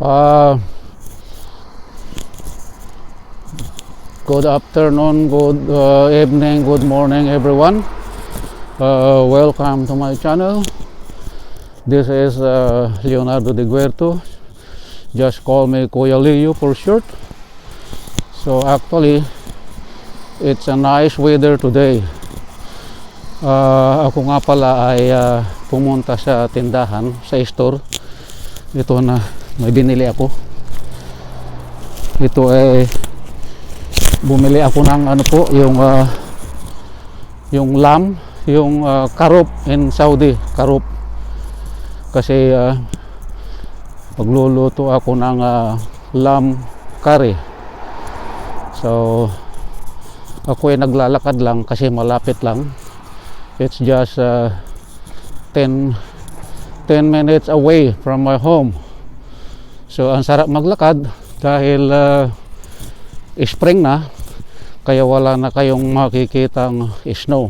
Uh, Good afternoon, good evening, good morning, everyone. Welcome to my channel. This is Leonardo de Guerto. Just call me Kuya Leo for short. So actually, it's a nice weather today. Ako nga pala ay pumunta sa tindahan, sa store. Ito na, may binili ako. Ito ay bumili ako ng ano po, yung lamb, yung karop in Saudi, karop. Kasi magluluto ako ng lamb curry. So ako ay naglalakad lang kasi malapit lang. It's just 10 minutes away from my home. So ang sarap maglakad dahil spring na, kaya wala na kayong makikitang snow.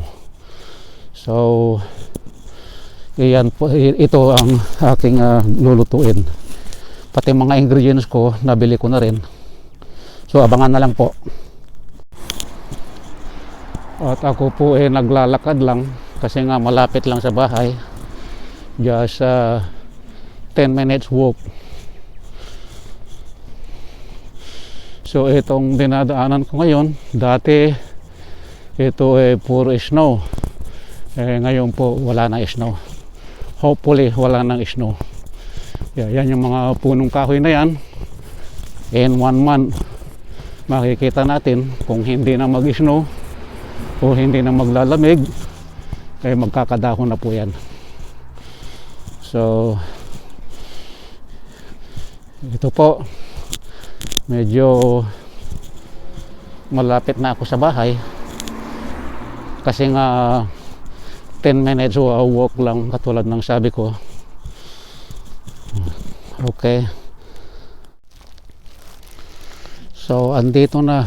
So iyan po, ito ang aking lulutuin. Pati mga ingredients ko nabili ko na rin. So abangan na lang po. At ako po ay naglalakad lang kasi nga malapit lang sa bahay. Just 10 minutes walk. So itong dinadaanan ko ngayon, dati ito ay puro snow. Ngayon po wala na snow. Hopefully wala nang snow. Yan yung mga punong kahoy na yan. In 1 month makikita natin kung hindi na mag-snow o hindi na maglalamig, magkakadahon na po yan. So ito po, medyo malapit na ako sa bahay kasi nga 10 minutes walk lang katulad ng sabi ko. Okay, so andito na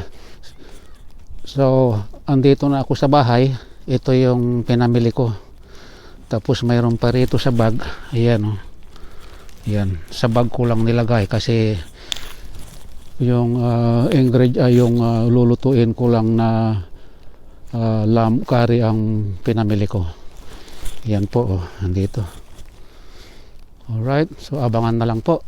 ako sa bahay. Ito yung pinamili ko, tapos mayroon pa rito sa bag. Ayan, oh. Ayan, sa bag ko lang nilagay kasi yung yung lulutuin ko lang na lamb curry ang pinamili ko. Yan po, oh, nandito. Alright, so abangan na lang po.